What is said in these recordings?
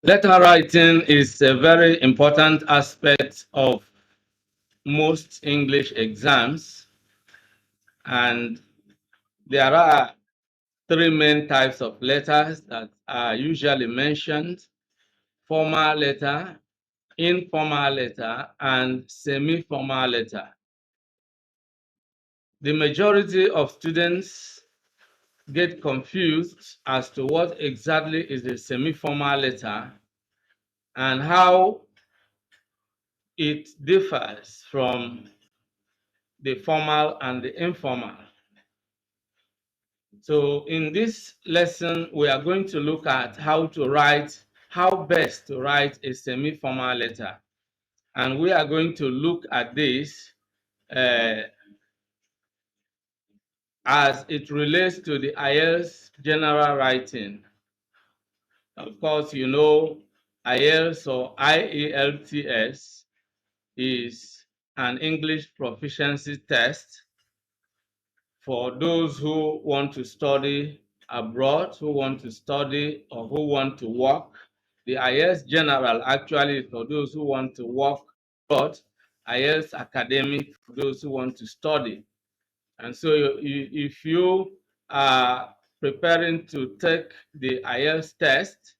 Letter writing is a very important aspect of most English exams, and there are three main types of letters that are usually mentioned: formal letter, informal letter, and semi-formal letter. The majority of students get confused as to what exactly is a semi-formal letter and how it differs from the formal and the informal. So in this lesson, we are going to look at how best to write a semi-formal letter. And we are going to look at this uh, as it relates to the Ielts general writing. Of course, you know Ielts or IELTS is an English proficiency test for those who want to study abroad, who want to study or who want to work. The IELTS general actually is for those who want to work abroad, IELTS academic for those who want to study. And so if you are preparing to take the IELTS test,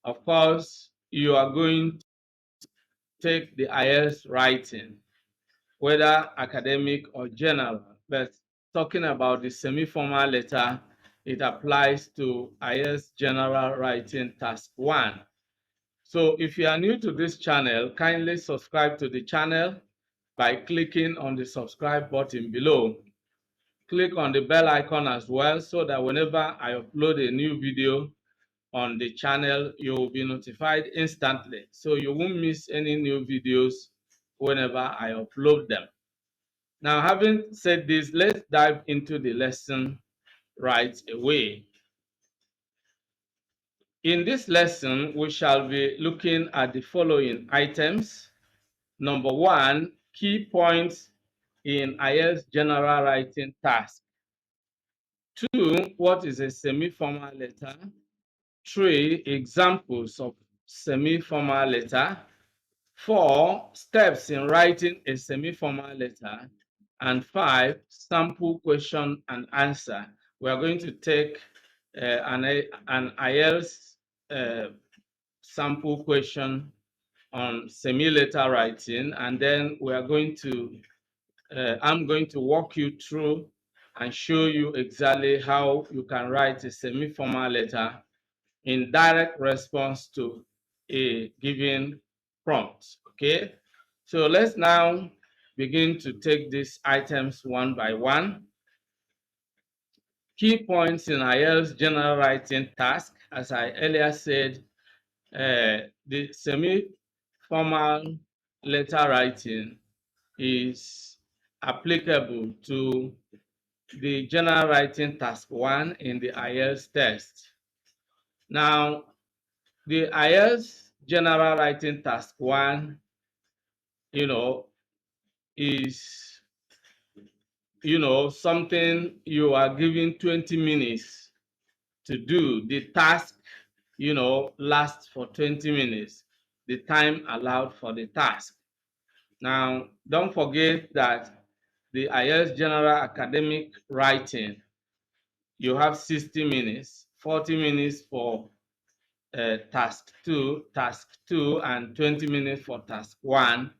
of course, you are going to take the IELTS writing, whether academic or general. But talking about the semi-formal letter, it applies to IELTS general writing task 1. So if you are new to this channel, kindly subscribe to the channel by clicking on the subscribe button below. Click on the bell icon as well so that whenever I upload a new video on the channel, you will be notified instantly. So you won't miss any new videos whenever I upload them. Now, having said this, let's dive into the lesson right away. In this lesson, we shall be looking at the following items. Number 1, key points in IELTS general writing task. 2, what is a semi-formal letter? 3, examples of semi-formal letter. 4, steps in writing a semi-formal letter. And 5, sample question and answer. We are going to take an IELTS sample question on semi-letter writing, and then we are going to I'm going to walk you through and show you exactly how you can write a semi-formal letter in direct response to a given prompt. Okay, so let's now begin to take these items one by one. Key points in IELTS general writing task. As I earlier said, the semi-formal letter writing is applicable to the general writing task 1 in the IELTS test. Now, the IELTS general writing task 1, is, something you are given 20 minutes to do. The task, lasts for 20 minutes, the time allowed for the task. Now, don't forget that the IELTS general academic writing, you have 60 minutes, 40 minutes for task 2, and 20 minutes for task 1.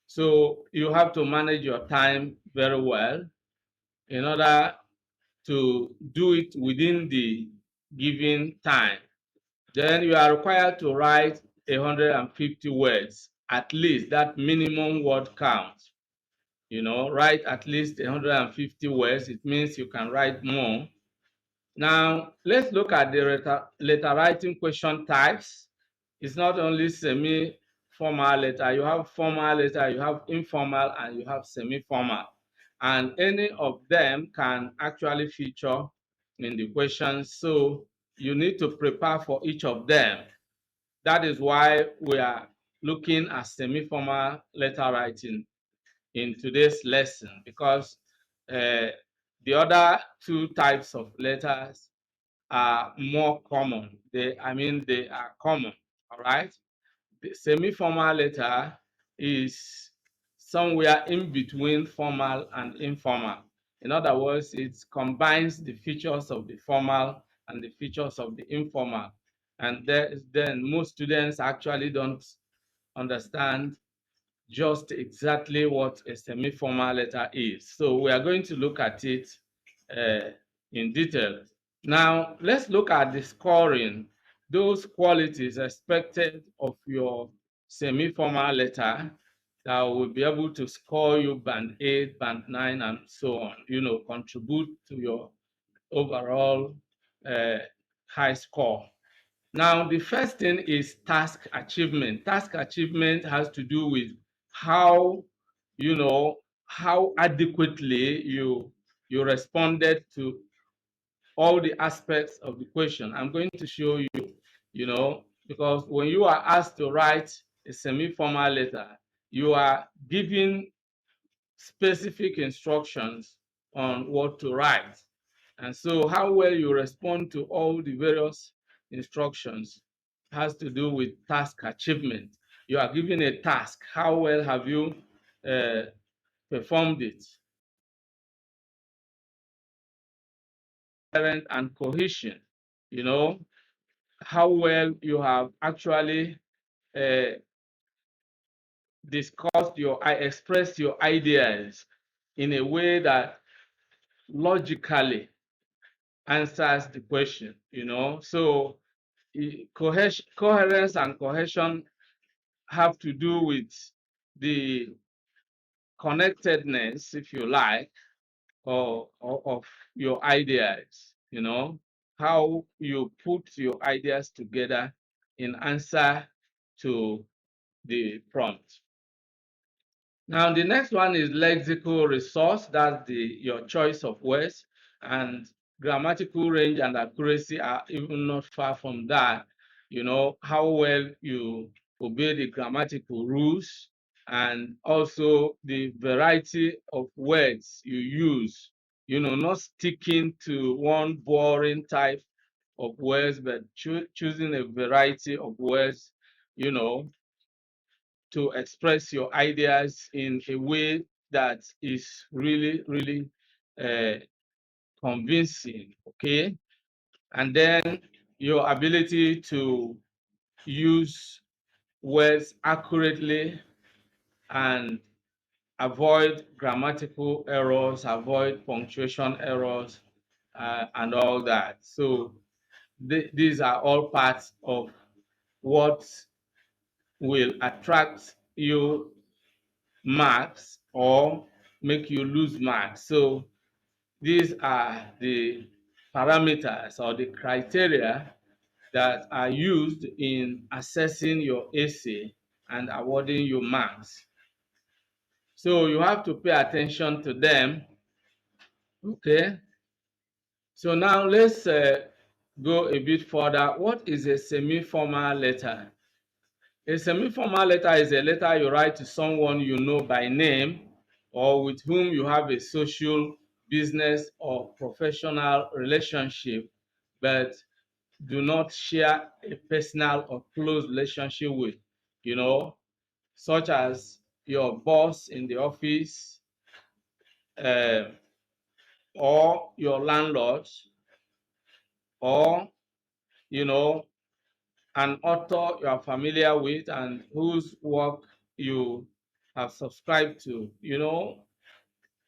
So you have to manage your time very well in order to do it within the given time. Then you are required to write 150 words, at least that minimum word count. Write at least 150 words. It means you can write more. Now, let's look at the letter writing question types. It's not only semi-formal letter. You have formal letter, you have informal, and you have semi-formal. And any of them can actually feature in the question. So you need to prepare for each of them. That is why we are looking at semi-formal letter writing in today's lesson, because the other two types of letters are more common. They are common. All right. The semi-formal letter is somewhere in between formal and informal. In other words, it combines the features of the formal and the features of the informal. And then most students actually don't understand just exactly what a semi-formal letter is. So we are going to look at it in detail. Now, let's look at the scoring, those qualities expected of your semi-formal letter that will be able to score you band 8, band 9, and so on, contribute to your overall high score. Now, the first thing is task achievement. Task achievement has to do with how, how adequately you responded to all the aspects of the question. I'm going to show you, because when you are asked to write a semi-formal letter, you are given specific instructions on what to write. And so how well you respond to all the various instructions has to do with task achievement. You are given a task. How well have you performed it? And cohesion, how well you have actually expressed your ideas in a way that logically answers the question, So coherence and cohesion have to do with the connectedness, if you like, or of your ideas, how you put your ideas together in answer to the prompt. Now, the next one is lexical resource. That's your choice of words, and grammatical range and accuracy are even not far from that. How well you obey the grammatical rules, and also the variety of words you use. Not sticking to one boring type of words, but choosing a variety of words, to express your ideas in a way that is really, really convincing, okay? And then your ability to use words accurately and avoid grammatical errors, avoid punctuation errors, and all that. So these are all parts of what will attract you marks or make you lose marks. So these are the parameters or the criteria that are used in assessing your essay and awarding you marks. So you have to pay attention to them, okay? So now let's go a bit further. What is a semi-formal letter? A semi-formal letter is a letter you write to someone you know by name or with whom you have a social, business, or professional relationship, but do not share a personal or close relationship with, such as your boss in the office, uh, or your landlord, or, an author you are familiar with and whose work you have subscribed to,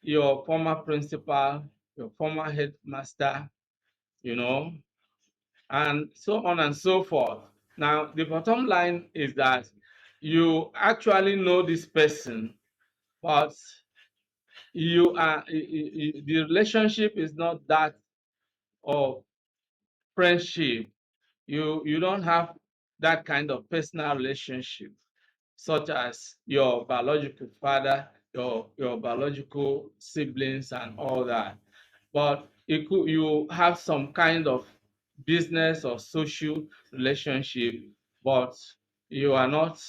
your former principal, your former headmaster, and so on and so forth. Now, the bottom line is that you actually know this person, but the relationship is not that of friendship. You don't have that kind of personal relationship, such as your biological father, your biological siblings, and all that. But you have some kind of business or social relationship, but you are not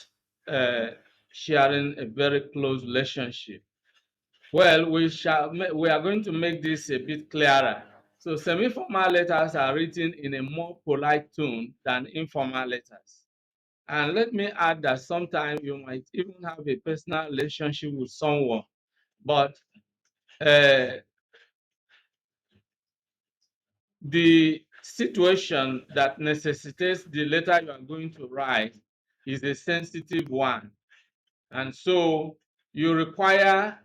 uh, sharing a very close relationship. Well, we are going to make this a bit clearer. So semi-formal letters are written in a more polite tone than informal letters. And let me add that sometimes you might even have a personal relationship with someone, but the situation that necessitates the letter you are going to write is a sensitive one. And so you require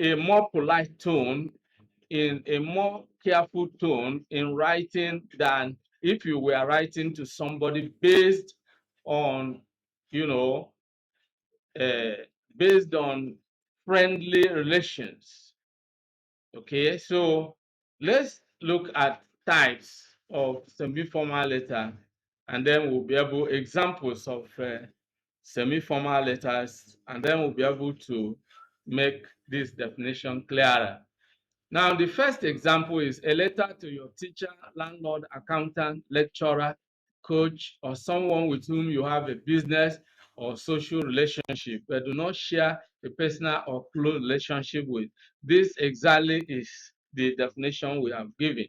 a more polite tone, in a more careful tone in writing than if you were writing to somebody based on, you know, uh, based on friendly relations. Okay, so let's look at types of semi-formal letter, and then we'll be able examples of semi-formal letters, and then we'll be able to make this definition clearer. Now, the first example is a letter to your teacher, landlord, accountant, lecturer, coach, or someone with whom you have a business or social relationship, but do not share a personal or close relationship with. This exactly is the definition we have given.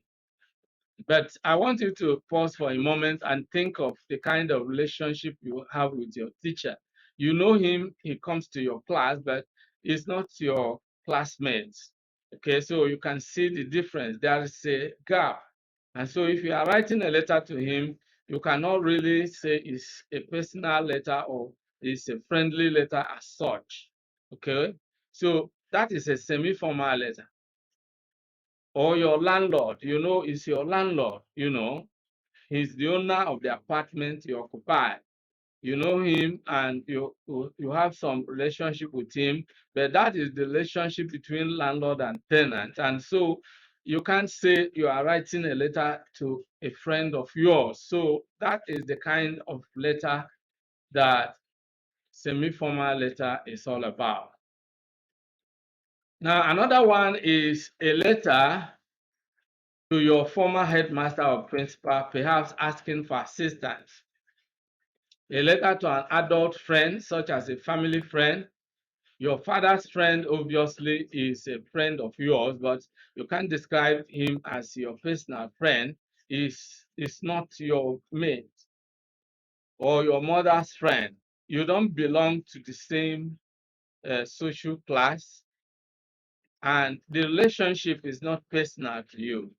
But I want you to pause for a moment and think of the kind of relationship you have with your teacher. You know him, he comes to your class, but he's not your classmate. Okay, so you can see the difference. There is a gap. And so if you are writing a letter to him, you cannot really say it's a personal letter or it's a friendly letter as such. Okay, so that is a semi-formal letter. Or your landlord, you know, is your landlord, you know, he's the owner of the apartment you occupy. You know him and you have some relationship with him, but that is the relationship between landlord and tenant. And so you can't say you are writing a letter to a friend of yours. So that is the kind of letter that semi-formal letter is all about. Now, another one is a letter to your former headmaster or principal, perhaps asking for assistance. A letter to an adult friend, such as a family friend. Your father's friend obviously is a friend of yours, but you can't describe him as your personal friend. Is not your mate. Or your mother's friend. You don't belong to the same social class, and the relationship is not personal to you.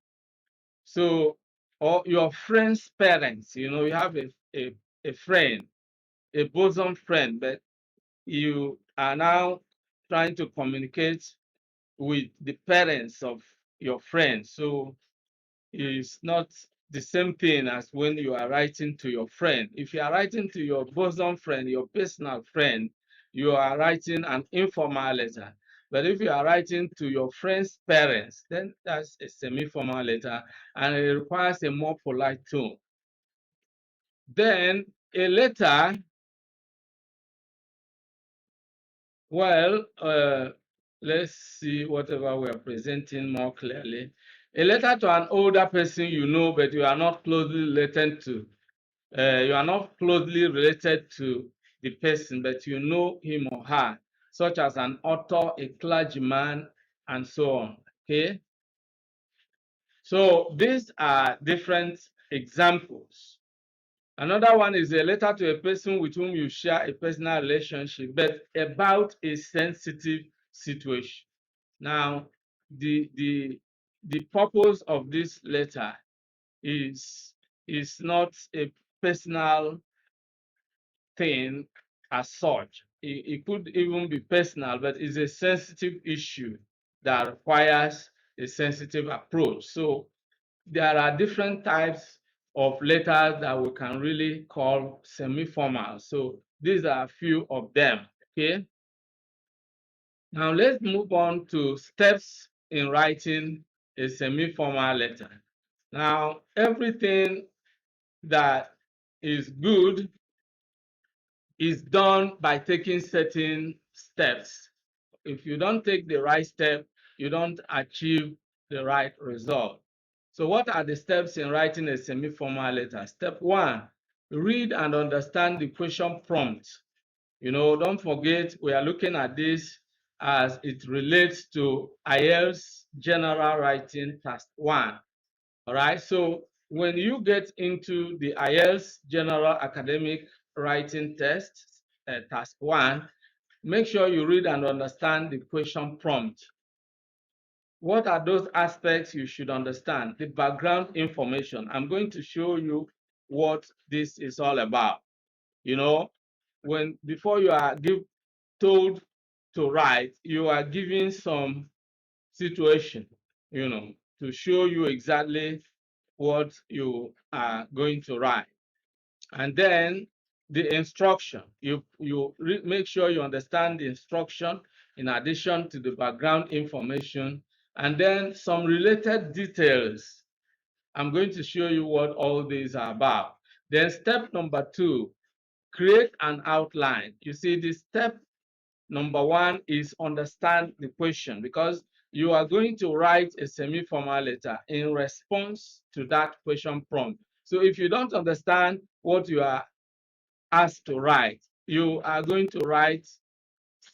So, or your friend's parents, you know, you have a friend, a bosom friend, but you are now trying to communicate with the parents of your friend. So it's not the same thing as when you are writing to your friend. If you are writing to your bosom friend, your personal friend, you are writing an informal letter. But if you are writing to your friend's parents, then that's a semi-formal letter, and it requires a more polite tone. Then a letter, well, let's see whatever we are presenting more clearly. A letter to an older person you know, but you are not closely related to. You are not closely related to the person, but you know him or her, such as an author, a clergyman, and so on. Okay. So these are different examples. Another one is a letter to a person with whom you share a personal relationship, but about a sensitive situation. Now, the purpose of this letter is not a personal thing as such. It could even be personal, but it's a sensitive issue that requires a sensitive approach. So there are different types of letters that we can really call semi-formal. So these are a few of them, okay? Now let's move on to steps in writing a semi-formal letter. Now, everything that is good is done by taking certain steps. If you don't take the right step, you don't achieve the right result. So what are the steps in writing a semi-formal letter? Step one, read and understand the question prompt. You know, don't forget we are looking at this as it relates to Ielts General Writing Task 1. All right, so when you get into the Ielts General Academic writing test, task 1, make sure you read and understand the question prompt. What are those aspects you should understand? The background information. I'm going to show you what this is all about. You know, before you are told to write, you are given some situation, to show you exactly what you are going to write. And then the instruction, make sure you understand the instruction in addition to the background information, and then some related details. I'm going to show you what all these are about. Then step number 2, create an outline. You see, the step number 1 is understand the question, because you are going to write a semi-formal letter in response to that question prompt. So if you don't understand what you are asked to write, you are going to write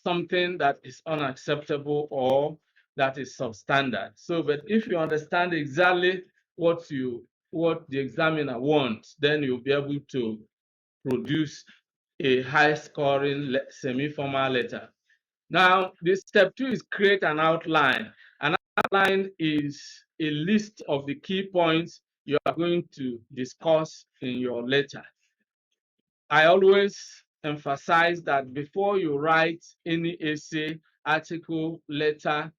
something that is unacceptable or that is substandard. So, but if you understand exactly what the examiner wants, then you'll be able to produce a high-scoring semi-formal letter. Now, this step 2 is create an outline. An outline is a list of the key points you are going to discuss in your letter. I always emphasize that before you write any essay, article, letter,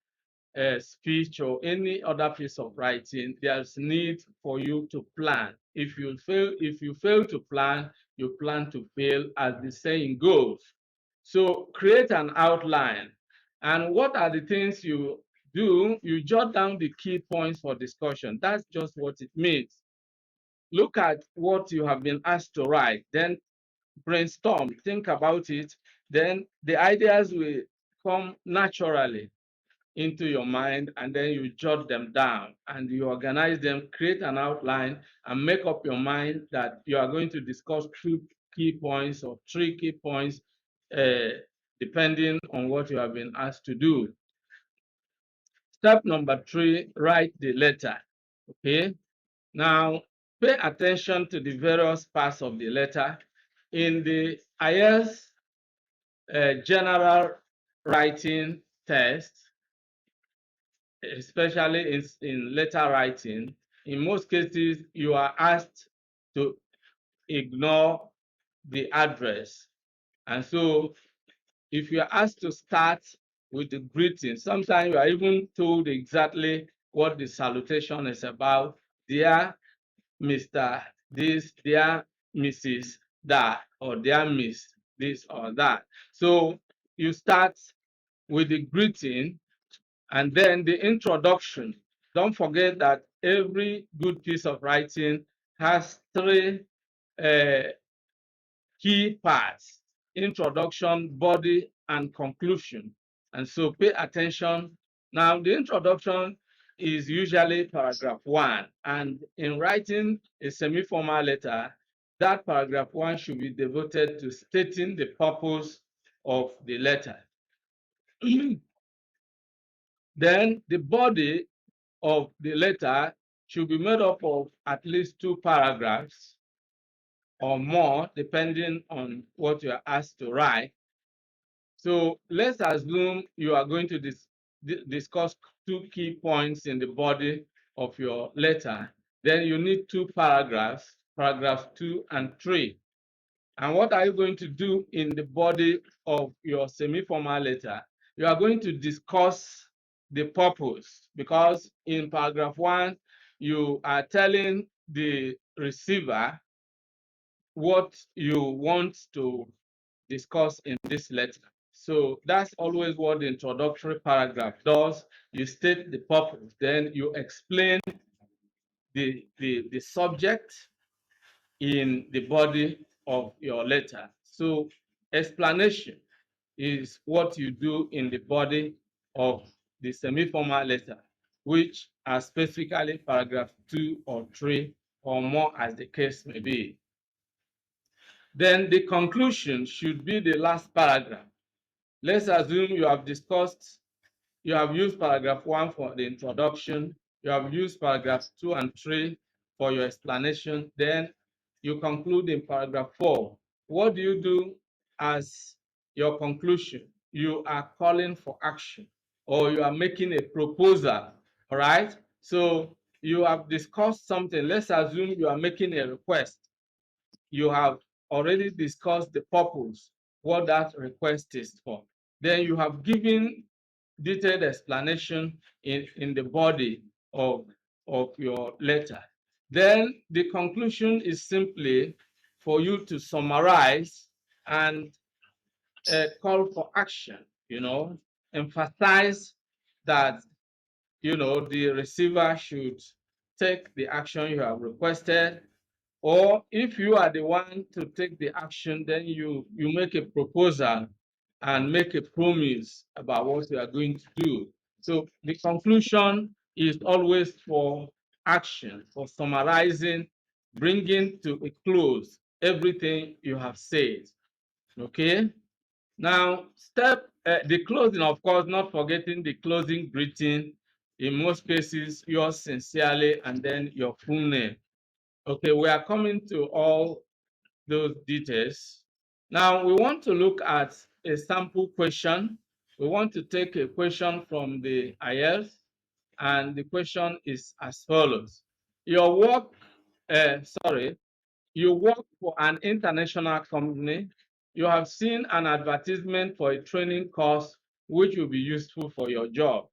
speech, or any other piece of writing, there's need for you to plan. If you fail to plan, you plan to fail, as the saying goes. So create an outline. And what are the things you do? You jot down the key points for discussion. That's just what it means. Look at what you have been asked to write, then brainstorm, think about it, then the ideas will come naturally into your mind, and then you jot them down and you organize them, create an outline, and make up your mind that you are going to discuss 2 key points or 3 key points, depending on what you have been asked to do. Step number 3, write the letter. Okay, now pay attention to the various parts of the letter. In the IELTS general writing test, especially in letter writing, in most cases, you are asked to ignore the address. And so if you are asked to start with the greeting, sometimes you are even told exactly what the salutation is about. Dear Mr. This, dear Mrs. That, or dear Miss this or that. So you start with the greeting and then the introduction. Don't forget that every good piece of writing has 3 key parts: introduction, body, and conclusion. And so pay attention. Now, the introduction is usually paragraph 1. And in writing a semi-formal letter, that paragraph 1 should be devoted to stating the purpose of the letter. Then the body of the letter should be made up of at least 2 paragraphs or more, depending on what you are asked to write. So let's assume you are going to discuss 2 key points in the body of your letter. Then you need 2 paragraphs, paragraphs 2 and 3. And what are you going to do in the body of your semi-formal letter? You are going to discuss the purpose, because in paragraph 1, you are telling the receiver what you want to discuss in this letter. So that's always what the introductory paragraph does. You state the purpose, then you explain the subject in the body of your letter. So explanation is what you do in the body of the semi-formal letter, which are specifically paragraph 2 or 3 or more, as the case may be. Then the conclusion should be the last paragraph. Let's assume you have used paragraph 1 for the introduction, you have used paragraphs 2 and 3 for your explanation, then you conclude in paragraph 4. what do you do as your conclusion? You are calling for action, or you are making a proposal, all right? So you have discussed something. Let's assume you are making a request. You have already discussed the purpose, what that request is for. Then you have given detailed explanation in the body of your letter. Then the conclusion is simply for you to summarize and call for action, emphasize that, the receiver should take the action you have requested, or if you are the one to take the action, then you make a proposal and make a promise about what you are going to do. So the conclusion is always for action, for summarizing, bringing to a close everything you have said. Okay. Now, the closing, of course, not forgetting the closing greeting. In most cases, yours sincerely and then your full name. Okay, we are coming to all those details. Now, we want to look at a sample question. We want to take a question from the Ielts, and the question is as follows. Your work, sorry, you work for an international company. You have seen an advertisement for a training course which will be useful for your job.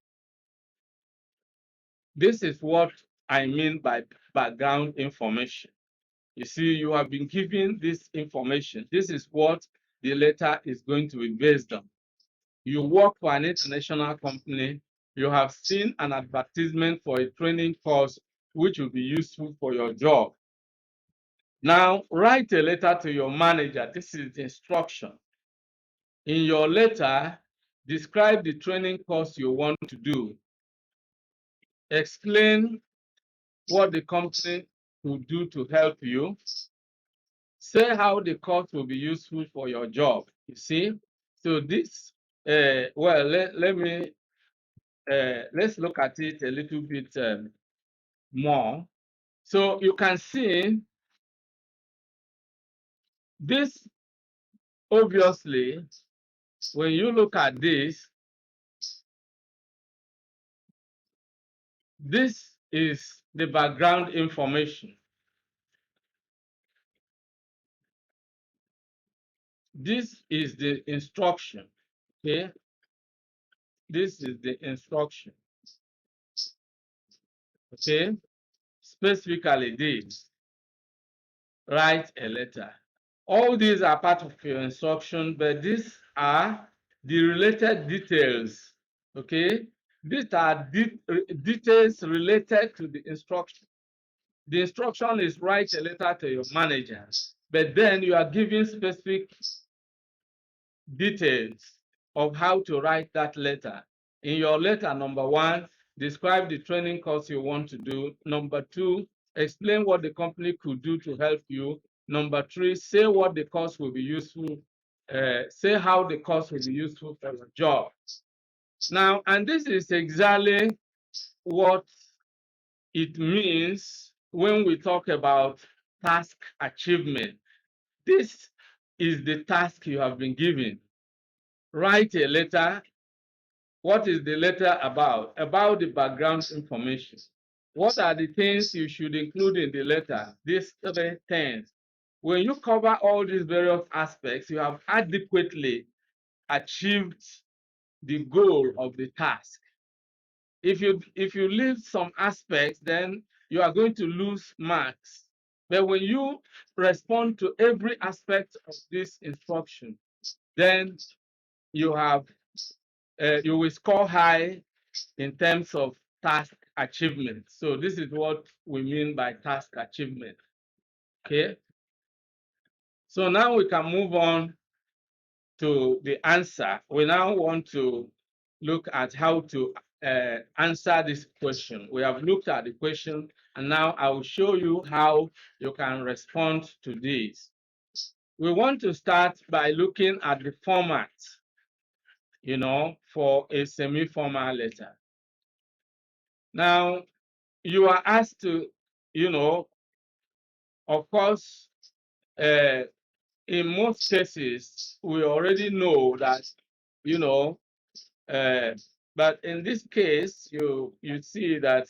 This is what I mean by background information. You see, you have been given this information. This is what the letter is going to be based on. You work for an international company. You have seen an advertisement for a training course which will be useful for your job. Now, write a letter to your manager. This is the instruction. In your letter, describe the training course you want to do. Explain what the company will do to help you. Say how the course will be useful for your job. You see, so this, well, let's look at it a little bit more. So you can see this, obviously, when you look at this, this is the background information. This is the instruction, okay? This is the instruction, okay? Specifically this, write a letter. All these are part of your instruction, but these are the related details, okay? These are details related to the instruction. The instruction is write a letter to your manager, but then you are giving specific details of how to write that letter. In your letter, number one, describe the training course you want to do. Number two, explain what the company could do to help you. Number three, say what the course will be useful. Say how the course will be useful for your job. Now, and this is exactly what it means when we talk about task achievement. This is the task you have been given. Write a letter. What is the letter about? About the background information. What are the things you should include in the letter? These three things. When you cover all these various aspects, you have adequately achieved the goal of the task. If you leave some aspects, then you are going to lose marks. But when you respond to every aspect of this instruction, then you have you will score high in terms of task achievement. So this is what we mean by task achievement. Okay. So now we can move on to the answer. We now want to look at how to answer this question. We have looked at the question, and now I will show you how you can respond to this. We want to start by looking at the format, for a semi-formal letter. Now, you are asked to, of course, in most cases, we already know that, you know, but in this case, you see that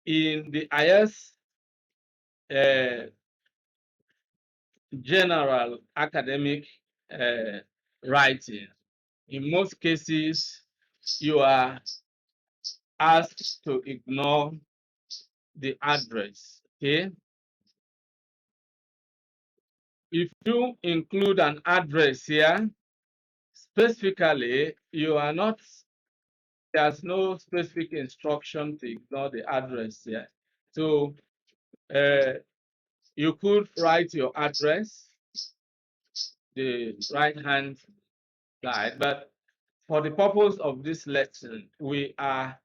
in the highest general academic writing, in most cases, you are asked to ignore the address. Okay. If you include an address here, specifically, you are not, there's no specific instruction to ignore the address here. So you could write your address, the right hand side, but for the purpose of this lesson, we are,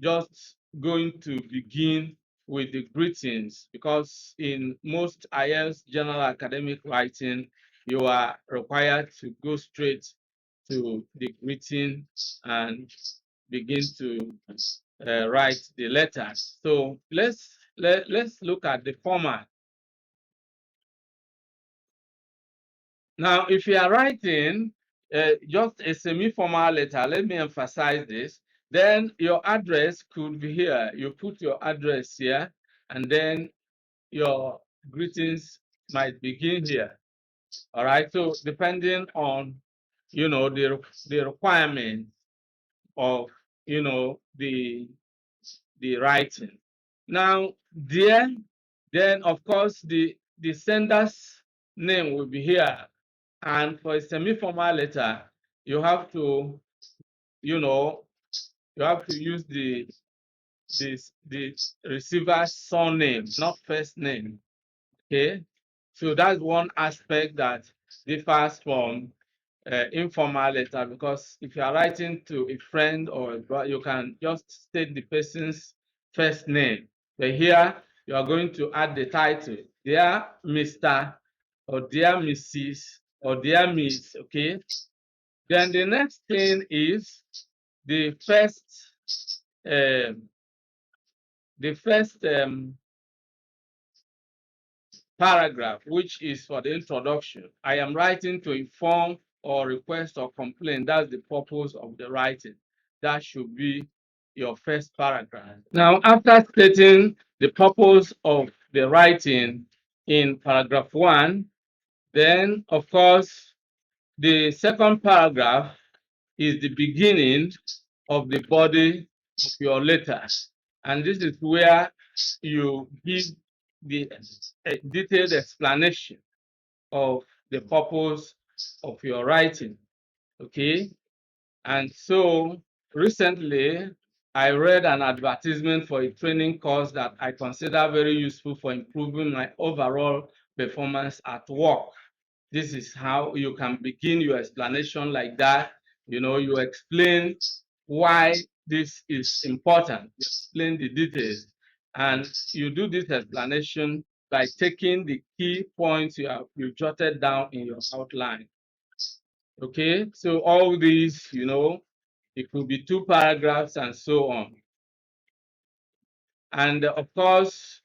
just going to begin with the greetings, because in most IELTS general academic writing, you are required to go straight to the greeting and begin to write the letters. So let's look at the format. Now, if you are writing just a semi-formal letter, let me emphasize this, then your address could be here. You put your address here, and then your greetings might begin here. All right. So depending on, the requirement of, the writing. Now, then of course the sender's name will be here. And for a semi-formal letter, you have to, use the receiver's surname, not first name. Okay, so that's one aspect that differs from informal letter, because if you are writing to a friend or a brother, you can just state the person's first name. But here you are going to add the title, dear Mr. or dear Mrs. or dear Miss. Okay. Then the next thing is the first paragraph, which is for the introduction. I am writing to inform or request or complain. That's the purpose of the writing. That should be your first paragraph. Now, after stating the purpose of the writing in paragraph 1, then, of course, the second paragraph is the beginning of the body of your letter. And this is where you give the detailed explanation of the purpose of your writing. Okay. And so recently, I read an advertisement for a training course that I consider very useful for improving my overall performance at work. This is how you can begin your explanation like that. You explain why this is important. You explain the details. And you do this explanation by taking the key points you jotted down in your outline. Okay, so all these, it could be 2 paragraphs and so on. And of course,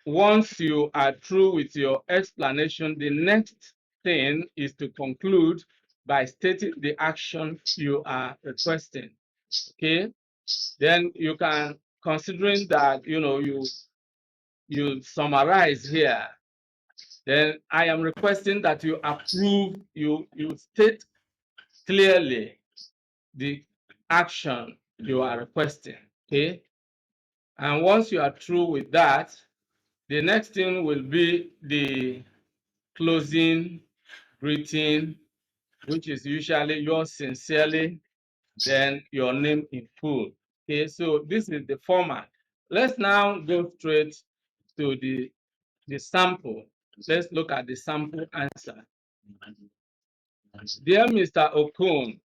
once you are through with your explanation, the next thing is to conclude by stating the action you are requesting. Okay, then you can, considering that you summarize here, then I am requesting that you approve, you state clearly the action you are requesting. Okay, and once you are through with that, the next thing will be the closing greeting, which is usually yours sincerely, then your name in full. Okay, so this is the format. Let's now go straight to the sample. Let's look at the sample answer. Dear Mr. Okun,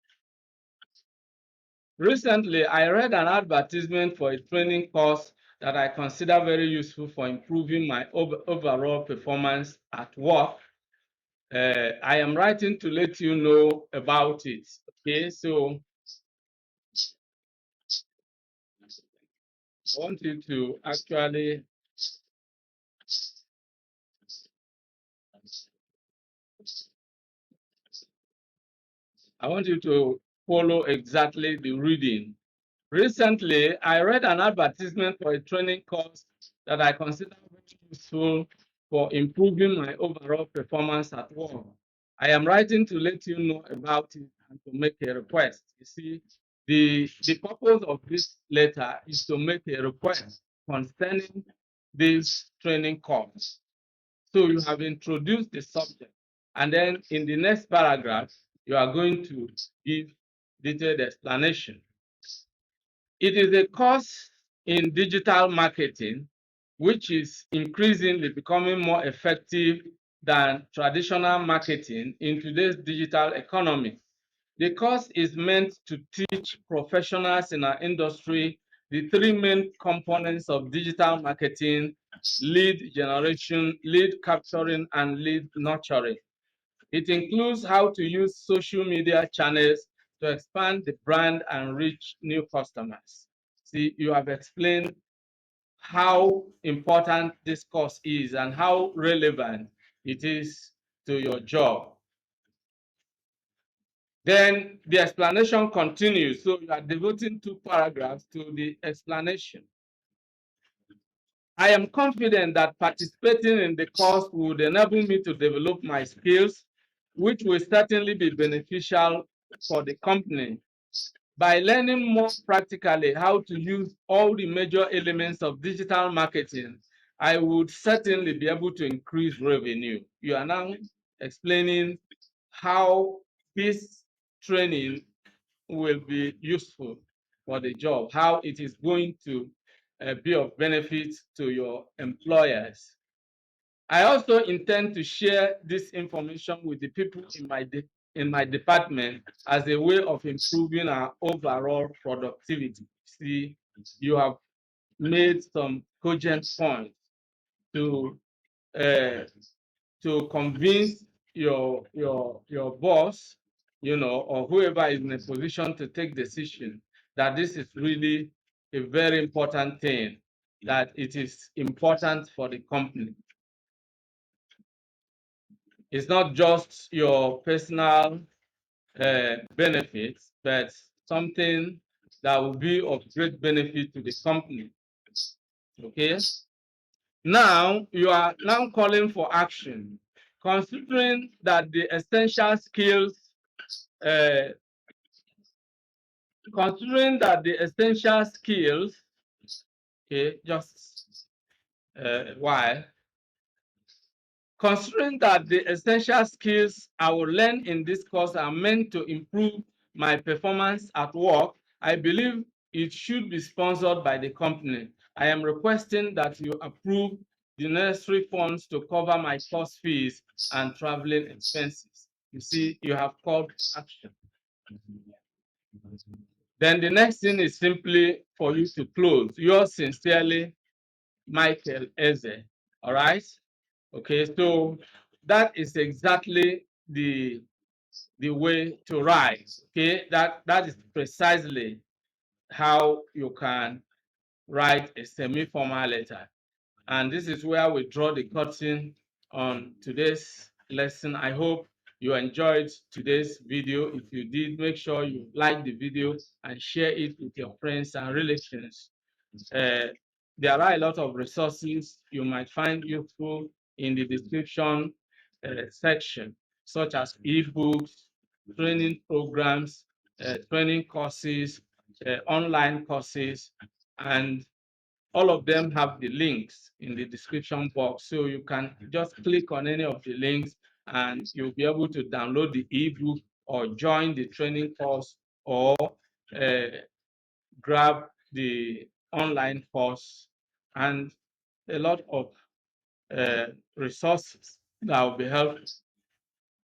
recently I read an advertisement for a training course that I consider very useful for improving my overall performance at work. I am writing to let you know about it. Okay, so want you to actually follow exactly the reading. Recently, I read an advertisement for a training course that I consider very useful for improving my overall performance at work. I am writing to let you know about it and to make a request. You see, the purpose of this letter is to make a request concerning this training course. So you have introduced the subject, and then in the next paragraph, you are going to give detailed explanation. It is a course in digital marketing, which is increasingly becoming more effective than traditional marketing in today's digital economy. The course is meant to teach professionals in our industry the three main components of digital marketing: lead generation, lead capturing, and lead nurturing. It includes how to use social media channels to expand the brand and reach new customers. See, you have explained how important this course is and how relevant it is to your job. Then the explanation continues. So you are devoting 2 paragraphs to the explanation. I am confident that participating in the course would enable me to develop my skills, which will certainly be beneficial for the company. By learning more practically how to use all the major elements of digital marketing, I would certainly be able to increase revenue. You are now explaining how this training will be useful for the job, how it is going to be of benefit to your employers. I also intend to share this information with the people in my department as a way of improving our overall productivity. See, you have made some cogent points to uh, convince your boss, or whoever is in a position to take decision, that this is really a very important thing, that it is important for the company. It's not just your personal benefits, but something that will be of great benefit to the company. Okay. Now you are now calling for action, considering that the essential skills, uh, okay, just while. Considering that the essential skills I will learn in this course are meant to improve my performance at work, I believe it should be sponsored by the company. I am requesting that you approve the necessary funds to cover my course fees and traveling expenses. You see, you have called action. Then the next thing is simply for you to close. Yours sincerely, Michael Eze. All right? Okay, so that is exactly the way to write. Okay, that is precisely how you can write a semi-formal letter. And this is where we draw the curtain on today's lesson. I hope you enjoyed today's video. If you did, make sure you like the video and share it with your friends and relations. There are a lot of resources you might find useful in the description section, such as ebooks, training programs, training courses, online courses, and all of them have the links in the description box. So you can just click on any of the links and you'll be able to download the ebook or join the training course, or grab the online course, and a lot of resources that will be helpful.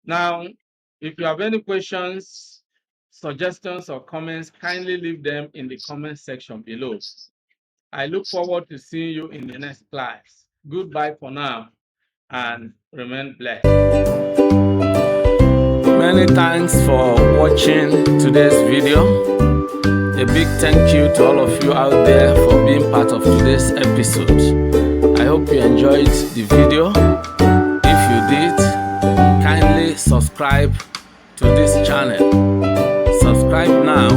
Now, if you have any questions, suggestions, or comments, kindly leave them in the comment section below. I look forward to seeing you in the next class. Goodbye for now and remain blessed. Many thanks for watching today's video. a big thank you to all of you out there for being part of today's episode. I hope you enjoyed the video. If you did, kindly subscribe to this channel. Subscribe now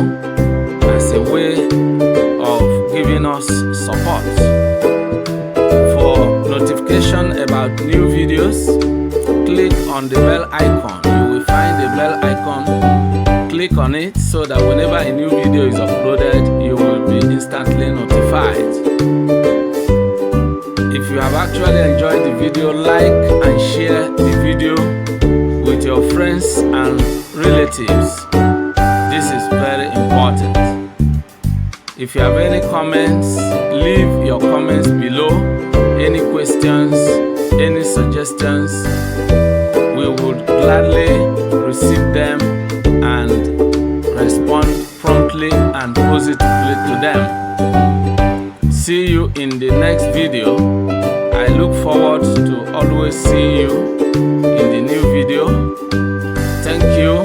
as a way of giving us support. For notification about new videos, click on the bell icon. You will find the bell icon. Click on it so that whenever a new video is uploaded, you will be instantly notified. If you have actually enjoyed the video, like and share the video with your friends and relatives. This is very important. If you have any comments, leave your comments below. Any questions, any suggestions, we would gladly receive them and respond promptly and positively to them. See you in the next video. I look forward to always seeing you in the new video. Thank you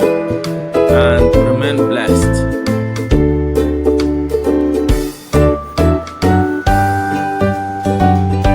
and